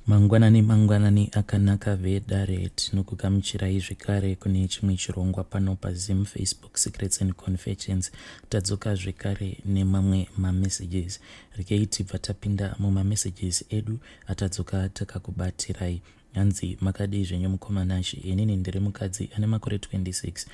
Mangwanani akanaka vedare tinokugamuchirai zvekare kune chimwe chirongwa pano paZim Facebook Secrets and Confessions. Tadzoka zvekare nemamwe mamessages. Rekei tibva tapinda mumamessages edu atadzoka takakubatirai. Hanzi makadii zvenyu mukomanashi, inini ndiri mukadzi ane makore 26,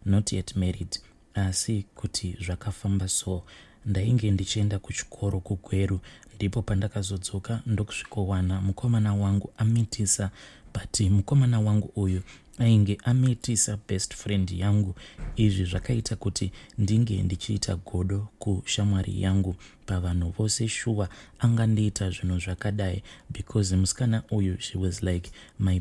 not yet married, asi kuti zvakafamba so. Ndainge ndichienda kuchikoro kuGweru, ndipo pandakazodzoka ndokusvikowana mukomana wangu amitisa, but mukomana wangu uyu ainge amitisa best friend yangu. Izvi zvakaita kuti ndinge ndichiita godo kushamwari yangu pavanhu vose. Shuwa angandiita zvinhu zvakadai because musikana uyu, she was like my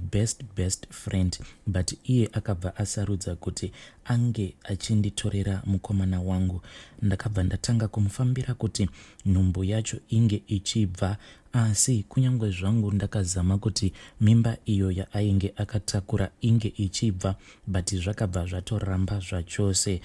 best friend, but iye akabva asarudza kuti ange achinditorera mukomana wangu. Ndakabva ndatanga kumufambira kuti nhumbu yacho inge ichibva, asi kunyange zvangu ndakazama kuti mimba iyo yaainge akatakura inge ichibva, but zvakabva zvatoramba zvachose.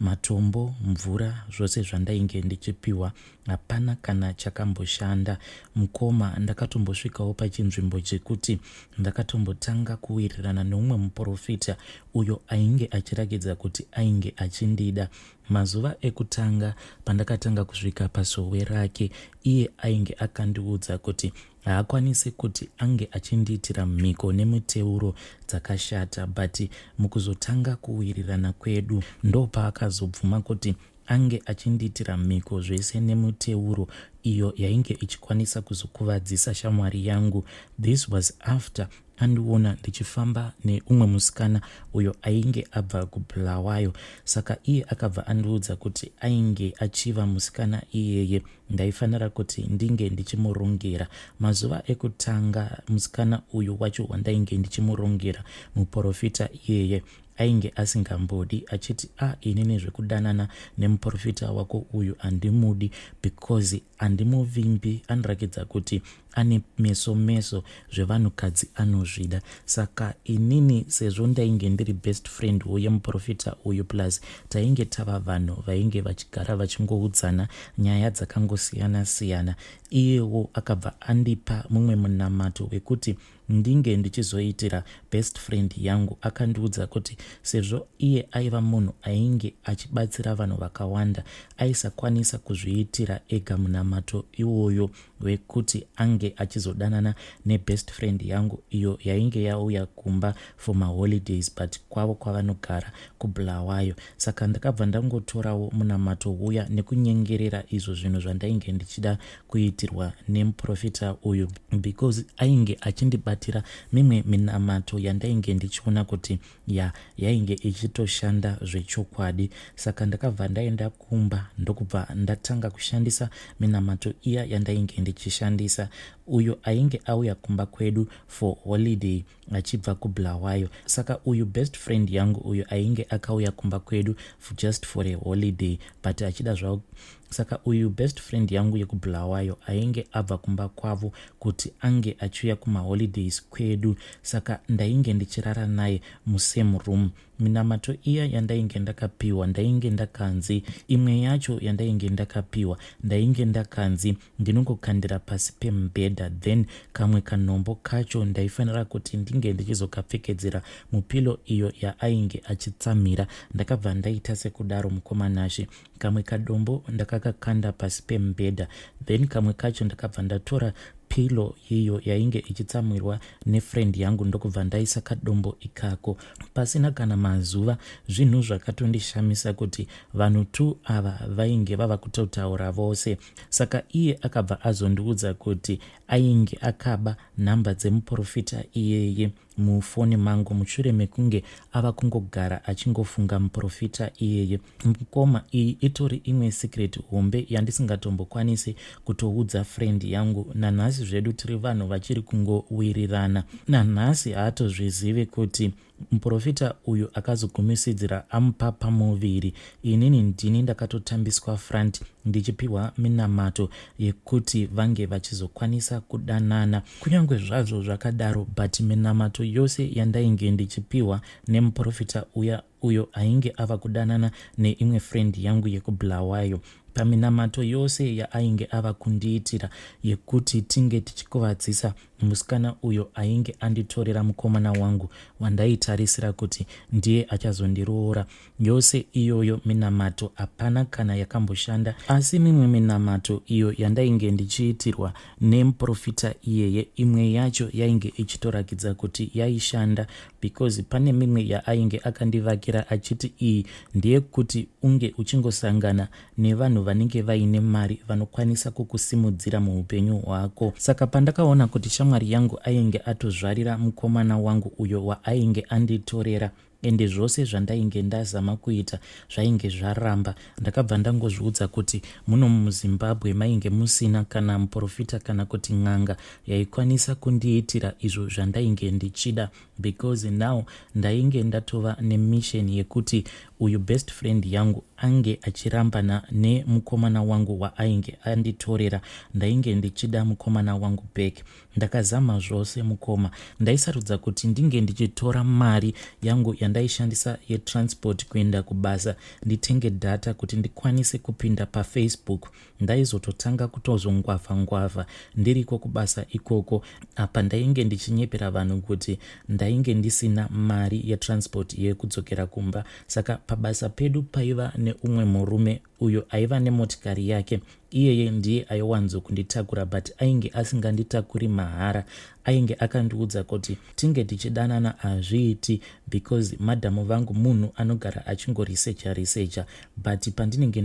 Matombo, mvura, zvose zvandainge ndichipiwa hapana kana chakamboshanda. Mukoma ndakatombosvikawo pachinzvimbo chekuti ndakatombotanga kuwirirana neumwe muprofita uyo ainge achiratidza kuti ainge achindida. Mazuva ekutanga pandakatanga kusvika pasowe rake, iye ainge akandiudza kuti haakwanisi kuti ange achindiitira mhiko nemuteuro dzakashata, but mukuzotanga kuwirirana kwedu ndopaakazobvuma kuti ange achindiitira mhiko zvese nemuteuro iyo yainge ichikwanisa kuzokuvadzisa shamwari yangu. This was after andiona ndichifamba neumwe musikana uyo ainge abva kubulawayo. Saka iye akabva andiudza kuti ainge achiva musikana iyeye ndaifanira kuti ndinge ndichimurongera. Mazuva ekutanga musikana uyu wacho wandainge ndichimurongera, muprofita iyeye ainge asingambodi, achiti inini zvekudanana nemuprofita wako uyu andimudi because andimuvimbi, anoratidza kuti ane meso zvevanhukadzi anozvida. Saka inini sezvo ndainge ndiri best friend wemuprofita uyu, plus tainge tava vanhu vainge vachigara vachingoudzana nyaya dzakangosiyana-siyana, iyewo akabva andipa mumwe munamato wekuti ndinge ndichizoitira best friend yangu. Akandiudza kuti sezvo iye aiva munhu ainge achibatsira vanhu vakawanda, aisakwanisa kuzviitira ega munamato iwoyo wekuti ange achizodanana nebest friend yangu iyo yainge yauya kumba for maholidays, but kwavo kwavanogara kubulawayo. Saka ndakabva ndangotorawo munamato uya nekunyengerera izvo zvinhu zvandainge ndichida kuitirwa nemuprofita uyu, because ainge achindibatira mimwe minamato yandainge ndichiona kuti yainge ichitoshanda zvechokwadi. Saka ndakabva ndaenda kumba ndokubva ndatanga kushandisa minamato iya yandainge ndichishandisa. Uyo ainge auya kumba kwedu for holiday achibva kubulawayo. Saka uyu best friend yangu uyu ainge akauya kumba kwedu just for a holiday, but achida zvao. Saka uyu best friend yangu yekubulawayo ainge abva kumba kwavo kuti ange achiuya kumaholidays kwedu. Saka ndainge ndichirara naye musame room. Minamato iya yandainge ndakapiwa, ndainge ndakanzi, imwe yacho yandainge ndakapiwa ndainge ndakanzi ndinongokandira pasi pemubhedha, then kamwe kanombo kacho ndaifanira kuti ndinge ndichizokapfekedzera mupilo iyo yaainge achitsamira. Ndakabva ndaita sekudaro mukomanashi. Kamwe kadombo ndakakakanda pasi pemubhedha, then kamwe kacho ndakabva ndatora pilo iyo yainge ichitsamirwa nefriend yangu ndokubva ndaisa kadombo ikako. Pasina kana mazuva, zvinhu zvakatondishamisa kuti vanhu tu ava vainge vava kutotaura vose. Saka iye akabva azondiudza kuti ainge akaba nhamba dzemuprofita iyeye mufoni mangu mushure mekunge ava kungogara achingofunga muprofita iyeye. Mukoma iyi itori imwe secret hombe yandisingatombokwanisi kutoudza friend yangu. Nanhasi zvedu tiri vanhu vachiri kungowirirana. Nanhasi haatozvizive kuti muprofita uyu akazogumisidzira amupa pamuviri. Inini ndini ndakatotambiswa front ndichipiwa minamato yekuti vange vachizokwanisa kudanana. Kunyange zvazvo zvakadaro, but minamato yose yandainge ndichipiwa nemuprofita uyo ainge ava kudanana neimwe friend yangu yekubulawayo, paminamato yose yaainge ava kundiitira yekuti tinge tichikuvadzisa musikana uyo ainge anditorera mukomana wangu wandaitarisira kuti ndiye achazondiroora. Yose iyoyo minamato hapana kana yakamboshanda, asi mimwe minamato iyo yandainge ndichiitirwa nemuprofita iyeye, imwe yacho yainge ichitorakidza kuti yaishanda, because pane mimwe yaainge akandivakira achiti iyi ndiye kuti unge uchingosangana nevanhu vanenge vaine mari vanokwanisa kukusimudzira muupenyu hwako. Saka pandakaona kuti shamwari yangu ainge atozvarira mukomana wangu uyo waainge anditorera, ende zvose zvandainge ndazama kuita zvainge zvaramba, ndakabva ndangozviudza kuti muno muZimbabwe mainge musina kana muprofita kana kuti n'anga yaikwanisa kundiitira izvo zvandainge ndichida, because now ndainge ndatova nemission yekuti uyu best friend yangu ange achirambana nemukomana wangu waainge anditorera. Ndainge ndichida mukomana wangu back. Ndakazama zvose mukoma. Ndaisarudza kuti ndinge ndichitora mari yangu yandaishandisa yetransport kuenda kubasa nditenge data kuti ndikwanise kupinda paFacebook. Ndaizototanga kutozongwavha ndiriko kubasa ikoko. Apa ndainge ndichinyepera vanhu kuti ndainge ndisina mari yetransport yekudzokera kumba. Saka pabasa pedu paiva neumwe murume uyo aiva nemotikari yake. Iyeye ndiye aiwanzo kunditakura, but ainge asinganditakuri mahara. Ainge akandiudza kuti tinge tichidanana hazviiti, because madhamu vangu munhu anogara achingorisecha, but pandinenge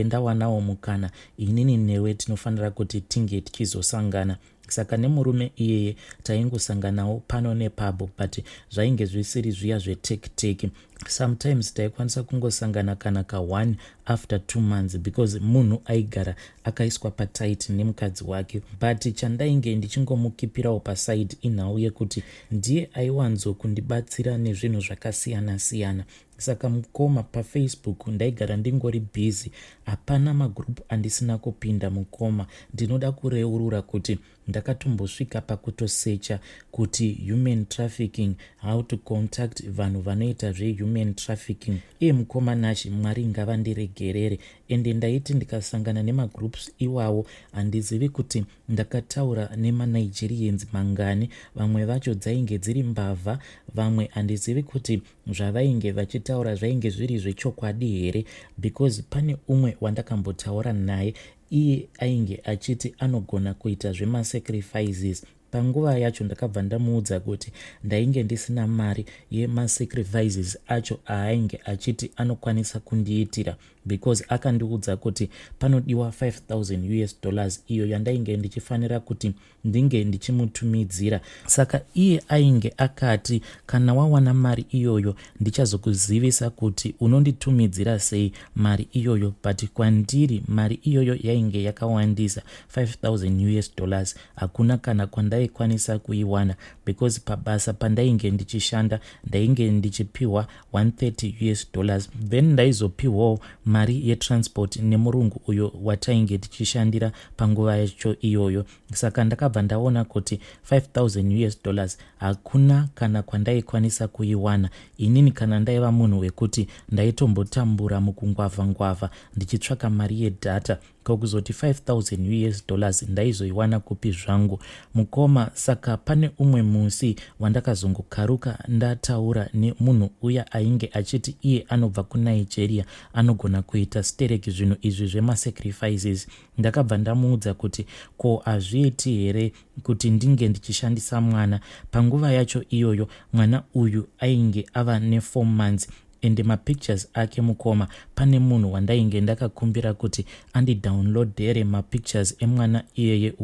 ndawanawo mukana inini newe tinofanira kuti tinge tichizosangana. Saka nemurume iyeye taingosanganawo pano nepapo, but zvainge zvisiri zviya zvetekiteki. Sometimes taikwanisa kungosangana kana ka1 after 2 months, because munhu aigara akaiswa pataiti nemukadzi wake. But chandainge ndichingomukipirawo pasaidi inhau yekuti ndiye aiwanzo kundibatsira nezvinhu zvakasiyana-siyana. Saka mukoma paFacebook ndaigara ndingori busy, hapana magroup andisina kupinda mukoma. Ndinoda kureurura kuti ndakatombosvika pakutosecha kuti human trafficking, how to contact vanhu vanoita zvehuman trafficking. Mukoma nashi, Mwari ngavandiregerere. Ende ndaiti ndikasangana nemagroups iwawo handizivi kuti ndakataura nemanigerians mangani. Vamwe vacho dzainge dziri mbavha, vamwe handizivi kuti zvavainge vachitaura zvainge zviri zvechokwadi here, because pane umwe wandakambotaura naye, iye ainge achiti anogona kuita zvemasacrifices. Panguva yacho ndakabva ndamuudza kuti ndainge ndisina mari yemasacrifices acho ainge achiti anokwanisa kundiitira, because akandiudza kuti panodiwa $5,000 iyo yandainge ndichifanira kuti ndinge ndichimutumidzira. Saka iye ainge akati kana wawana mari iyoyo ndichazokuzivisa kuti unonditumidzira sei mari iyoyo, but kwandiri mari iyoyo yainge yakawandisa $5,000. Hakuna kana kwandaikwanisa kuiwana, because pabasa pandainge ndichishanda ndainge ndichipiwa $130. Then ndaizopiwawo mari yetransport nemurungu uyo watainge tichishandira panguva yacho iyoyo. Saka ndakabva ndaona kuti $5,000 hakuna kana kwandaikwanisa kuiwana. Inini kana ndaiva munhu wekuti ndaitombotambura mukungwavha ndichitsvaka mari yedata, kokuzoti $5,000 ndaizoiwana kupi zvangu mukoma. Saka pane umwe musi wandakazongokaruka ndataura nemunhu uya ainge achiti iye anobva kuNigeria, anogona kuita stereki zvinhu izvi zvemasacrifices. Ndakabva ndamuudza kuti ko hazviiti here kuti ndinge ndichishandisa mwana. Panguva yacho iyoyo mwana uyu ainge ava ne4 months. Ende mapictures ake mukoma, pane munhu wandainge ndakakumbira kuti andidownloadere mapictures emwana iyeye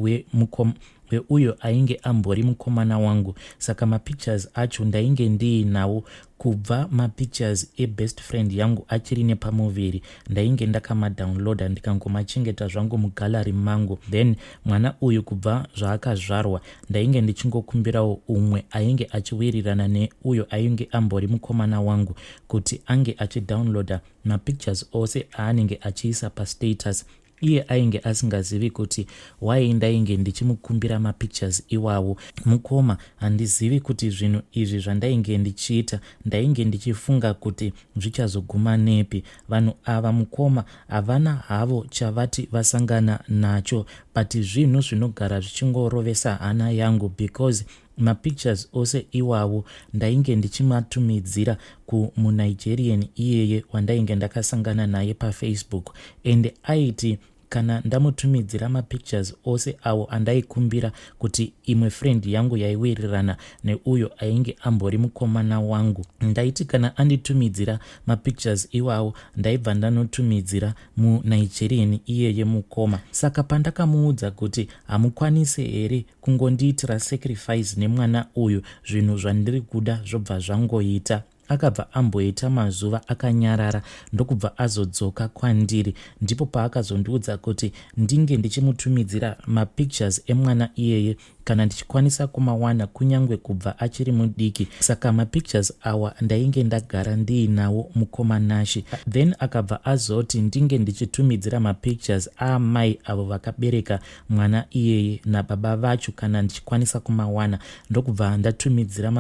uyo ainge ambori mukomana wangu. Saka mapictures acho ndainge ndiinawo kubva mapictures ebest friend yangu achiri nepamuviri. Ndainge ndakamadownloada ndikangomachengeta zvangu mugallery mangu. Then mwana uyu kubva zvaakazvarwa ndainge ndichingokumbirawo umwe ainge achiwirirana neuyo ainge ambori mukomana wangu kuti ange achidownloada mapictures ose aanenge achiisa pastatus. Iye ainge asingazivi kuti why ndainge ndichimukumbira mapictures iwawo. Mukoma, handizivi kuti zvinhu izvi zvandainge ndichiita ndainge ndichifunga kuti zvichazoguma nepi. Vanhu ava mukoma havana havo chavati vasangana nacho but zvinhu zvinogara zvichingorovesa hana yangu because mapictures ose iwawo ndainge ndichimatumidzira kumunigerian iyeye wandainge ndakasangana naye paFacebook, and aiti kana ndamutumidzira mapictures ose awo andaikumbira kuti imwe friend yangu yaiwirirana neuyo ainge ambori mukomana wangu, ndaiti kana anditumidzira mapictures iwawo ndaibva ndanotumidzira munigerian iyeye mukoma. Saka pandakamuudza kuti hamukwanisi here kungondiitira sacrifice nemwana uyu, zvinhu zvandiri kuda zvobva zvangoita, akabva amboita mazuva akanyarara ndokubva azodzoka kwandiri. Ndipo paakazondiudza kuti ndinge ndichimutumidzira mapictures emwana iyeye kana ndichikwanisa kumawana kunyange kubva achiri mudiki. Saka mapictures awa ndainge ndagara ndiinawo mukomanashi. Then akabva azoti ndinge ndichitumidzira mapictures aamai avo vakabereka mwana iyeye nababa vacho kana ndichikwanisa kumawana, ndokubva ndatumidzira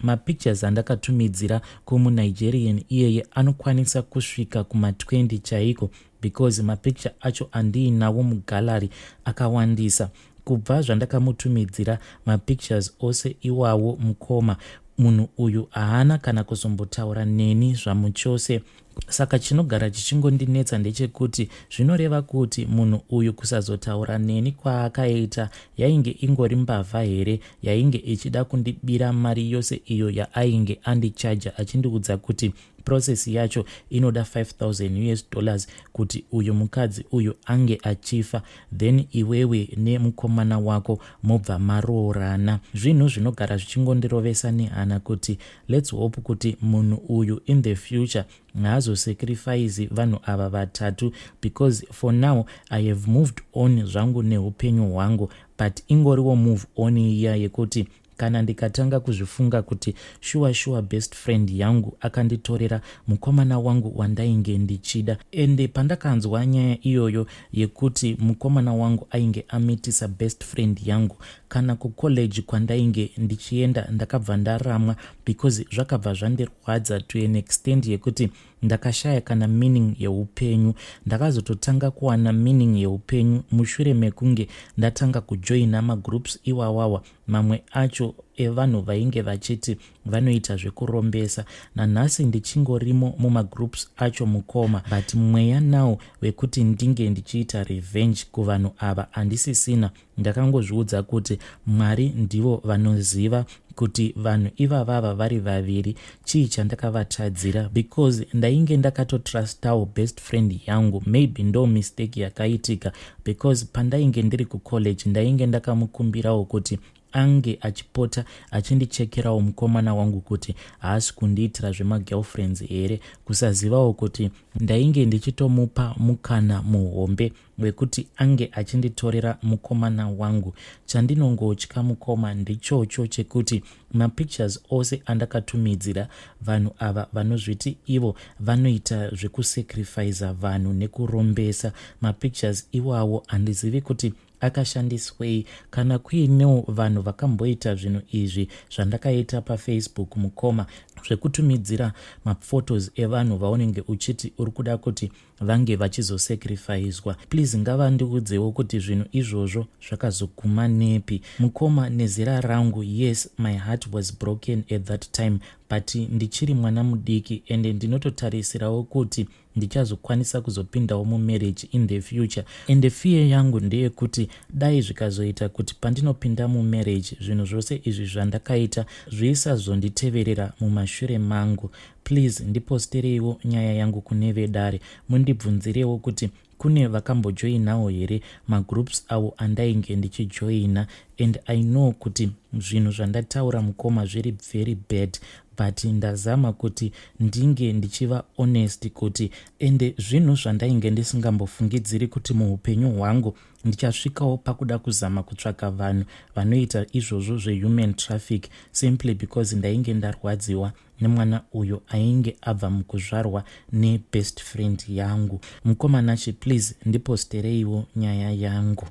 mapictures andakatumidzira kumunigerian iyeye anokwanisa kusvika kuma20 chaiko, because mapicture acho andiinawo mugallery akawandisa. Kubva zvandakamutumidzira mapictures ose iwawo mukoma, munhu uyu haana kana kuzombotaura neni zvamuchose. Saka chinogara chichingondinetsa ndechekuti zvinoreva kuti munhu uyu kusazotaura neni kwaakaita yainge ingori mbavha here yainge ichida kundibira mari yose iyo yaainge andichaja achindiudza kuti process yacho inoda $5,000 kuti uyu mukadzi uyu ange achifa, then iwewe nemukomana wako mobva maroorana. Zvinhu zvinogara zvichingondirovesa nehana kuti let's hope kuti munhu uyu in the future haazosacrifice vanhu ava vatatu, because for now I have moved on zvangu neupenyu hwangu, but ingoriwo move on iya yekuti kana ndikatanga kuzvifunga kuti sure best friend yangu akanditorera mukomana wangu wandainge ndichida. Ende pandakanzwa nyaya iyoyo yekuti mukomana wangu ainge amitisa best friend yangu, kana kucollege kwandainge ndichienda ndakabva ndaramwa, because zvakabva zvandirwadza to an extent yekuti ndakashaya kana meaning yeupenyu. Ndakazototanga kuwana meaning yeupenyu mushure mekunge ndatanga kujoina magroups iwawawa, mamwe acho evanhu vainge vachiti vanoita zvekurombesa. Nanhasi ndichingorimo mumagroups acho mukoma, but mweya nawo wekuti ndinge ndichiita revenge kuvanhu ava handisisina. Ndakangozviudza kuti Mwari ndivo vanoziva kuti vanhu ivavava vari vaviri chii chandakavatadzira, because ndainge ndakatotrustawo best friend yangu. Maybe ndo mistake yakaitika, because pandainge ndiri kucollege ndainge ndakamukumbirawo kuti ange achipota achindichekerawo mukomana wangu kuti haasi kundiitira zvemagirlfriends here, kusazivawo kuti ndainge ndichitomupa mukana muhombe wekuti ange achinditorera mukomana wangu. Chandinongotya mukoma ndichocho chekuti mapictures ose andakatumidzira vanhu ava vanozviti ivo vanoita zvekusacrifice vanhu nekurombesa, mapictures iwawo handizivi kuti akashandiswei, kana kuinewo vanhu vakamboita zvinhu izvi zvandakaita paFacebook mukoma, zvekutumidzira maphotos evanhu vaunenge uchiti uri kuda kuti vange vachizosacrificewa. Please ngavandiudzewo kuti zvinhu izvozvo zvakazoguma nepi. Mukoma, nezera rangu, yes, my heart was broken at that time, but ndichiri mwana mudiki ende ndinototarisirawo kuti ndichazokwanisa kuzopindawo mumarriage in the future. And fear yangu ndeye kuti dai zvikazoita kuti pandinopinda mumarriage zvinhu zvose izvi zvandakaita zvisazonditeverera mumashure mangu. Please ndipostereiwo nyaya yangu kune vedare, mundibvunzirewo kuti kune vakambojoinawo here magroups avo andainge ndichijoina. And I know kuti zvinhu zvandataura mukoma zviri very bad, but ndazama kuti ndinge ndichiva honest kuti ende zvinhu zvandainge ndisingambofungidziri kuti muupenyu hwangu ndichasvikawo pakuda kuzama kutsvaka vanhu vanoita izvozvo zvehuman traffic, simply because ndainge ndarwadziwa nemwana uyo ainge abva mukuzvarwa nebest friend yangu. Mukomanachi, please ndipostereiwo nyaya yangu.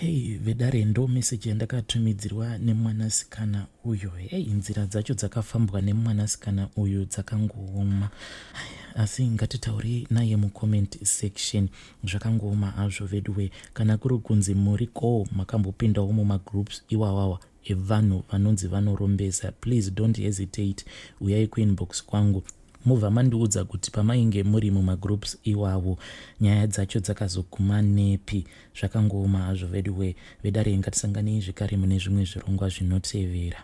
Hei vedare, ndo meseji yandakatumidzirwa nemwanasikana uyu. Hei, nzira dzacho dzakafambwa nemwanasikana uyu dzakangooma, asi ngatitauri naye mucomment section. Zvakangooma hazvo vedue, kana kuri kunzi muriko makambopindawo mumagroups iwawawa evanhu vanonzi vanorombesa, please don't hesitate, uyai kuinbox kwangu mubva mandiudza kuti pamainge muri mumagroups iwawo nyaya dzacho dzakazoguma nepi. Zvakangooma hazvo vedue. Vedare, ngatisanganei zvekare mune zvimwe zvirongwa zvinotevera.